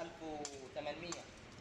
1800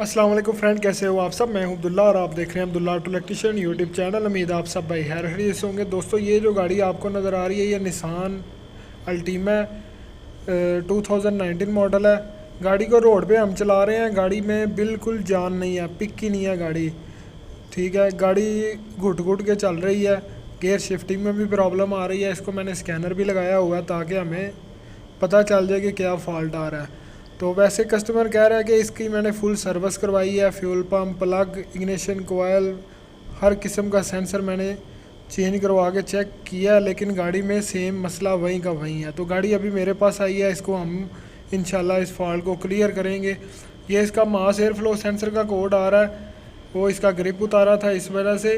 अस्सलाम वालेकुम फ्रेंड, कैसे हो आप सब। मैं हूं अब्दुल्ला और आप देख रहे हैं Abdullah auto electrician YouTube channel. उम्मीद आप सब भाई खैर खैरियत से होंगे। दोस्तों, ये जो गाड़ी आपको नज़र आ रही है ये निसान अल्टीमा 2019 मॉडल है। गाड़ी को रोड पे हम चला रहे हैं, गाड़ी में बिल्कुल जान नहीं है, पिक ही नहीं है गाड़ी। ठीक है, गाड़ी घुट घुट के चल रही है, गेयर शिफ्टिंग में भी प्रॉब्लम आ रही है। इसको मैंने स्कैनर भी लगाया हुआ है ताकि हमें पता चल जाए कि क्या फ़ॉल्ट आ रहा है। तो वैसे कस्टमर कह रहा है कि इसकी मैंने फुल सर्विस करवाई है, फ्यूल पम्प, प्लग, इग्निशन कोयल, हर किस्म का सेंसर मैंने चेंज करवा के चेक किया, लेकिन गाड़ी में सेम मसला वहीं का वहीं है। तो गाड़ी अभी मेरे पास आई है, इसको हम इंशाल्लाह इस फॉल्ट को क्लियर करेंगे। ये इसका मास एयर फ्लो सेंसर का कोड आ रहा है, वो इसका ग्रिप उतारा था इस वजह से।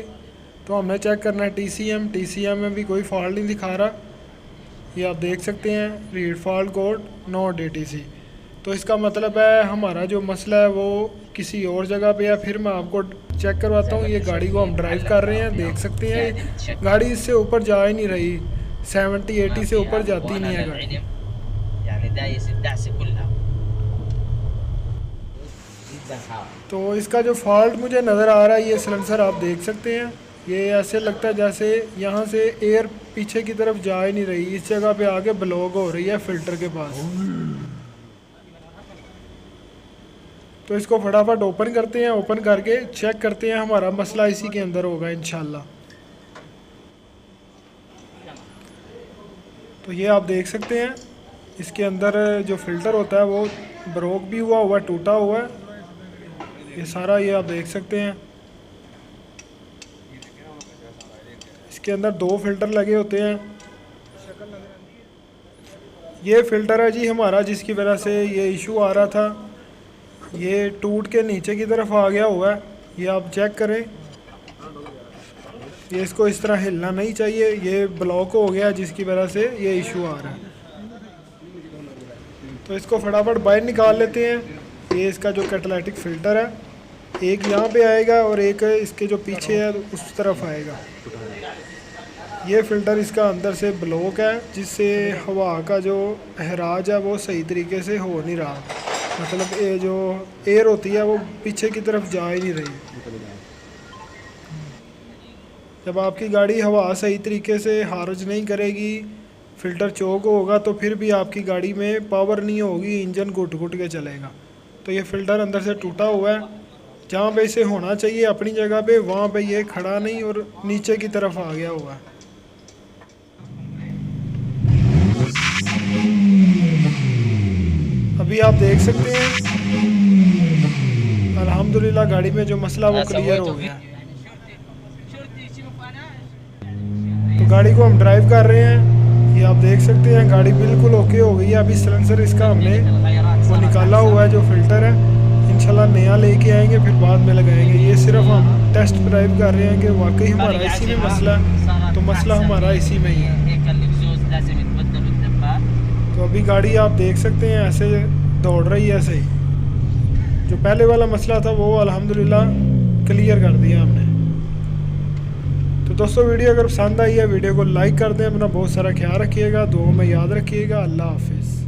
तो हमने चेक करना है TCM में भी कोई फॉल्ट नहीं दिखा रहा। ये आप देख सकते हैं, read fault code not ATC। तो इसका मतलब है हमारा जो मसला है वो किसी और जगह पे है। फिर मैं आपको चेक करवाता हूँ। ये गाड़ी को हम ड्राइव कर रहे हैं, देख सकते हैं गाड़ी इससे ऊपर जा ही नहीं रही, 70-80 से ऊपर जाती नहीं है गाड़ी। तो इसका जो फॉल्ट मुझे नज़र आ रहा है, ये सिलेंसर आप देख सकते हैं, ये ऐसे लगता है जैसे यहाँ से एयर पीछे की तरफ जा ही नहीं रही, इस जगह पे आके ब्लॉक हो रही है फिल्टर के पास। तो इसको फटाफट ओपन करते हैं, ओपन करके चेक करते हैं, हमारा मसला इसी के अंदर होगा इंशाल्लाह। तो ये आप देख सकते हैं, इसके अंदर जो फ़िल्टर होता है वो ब्रोक भी हुआ है, टूटा हुआ है। ये सारा ये आप देख सकते हैं, इसके अंदर 2 फ़िल्टर लगे होते हैं। ये फ़िल्टर है जी हमारा, जिसकी वजह से ये इशू आ रहा था, ये टूट के नीचे की तरफ आ गया हुआ है। ये आप चेक करें, ये इसको इस तरह हिलना नहीं चाहिए, ये ब्लॉक हो गया जिसकी वजह से ये इशू आ रहा है। तो इसको फटाफट बाहर निकाल लेते हैं। ये इसका जो कैटालिटिक फ़िल्टर है, एक यहाँ पे आएगा और एक इसके जो पीछे है उस तरफ आएगा। ये फ़िल्टर इसका अंदर से ब्लॉक है, जिससे हवा का जो अहराज है वो सही तरीके से हो नहीं रहा। मतलब ये जो एयर होती है वो पीछे की तरफ जा ही नहीं रही। जब आपकी गाड़ी हवा सही तरीके से हार्ज नहीं करेगी, फ़िल्टर चोक होगा, तो फिर भी आपकी गाड़ी में पावर नहीं होगी, इंजन घुट घुट के चलेगा। तो ये फ़िल्टर अंदर से टूटा हुआ है, जहाँ पे इसे होना चाहिए अपनी जगह पे, वहाँ पे ये खड़ा नहीं और नीचे की तरफ आ गया हुआ है। अभी आप देख सकते हैं अल्हम्दुलिल्लाह गाड़ी में जो मसला वो क्लियर हो गया। तो गाड़ी को हम ड्राइव कर रहे हैं, ये आप देख सकते हैं गाड़ी बिल्कुल ओके हो गई है। अभी सिलेंसर इसका हमने वो निकाला हुआ है जो फ़िल्टर है, इंशाल्लाह नया लेके आएंगे, फिर बाद में लगाएंगे। ये सिर्फ हम टेस्ट ड्राइव कर रहे हैं कि वाकई हमारा इसी में मसला है, तो मसला हमारा इसी में ही है। तो अभी गाड़ी आप देख सकते हैं ऐसे दौड़ रही है सही। जो पहले वाला मसला था वो अल्हम्दुलिल्लाह क्लियर कर दिया हमने। तो दोस्तों, वीडियो अगर पसंद आई है वीडियो को लाइक कर दें, अपना बहुत सारा ख्याल रखिएगा, दुआ में याद रखिएगा। अल्लाह हाफिज़।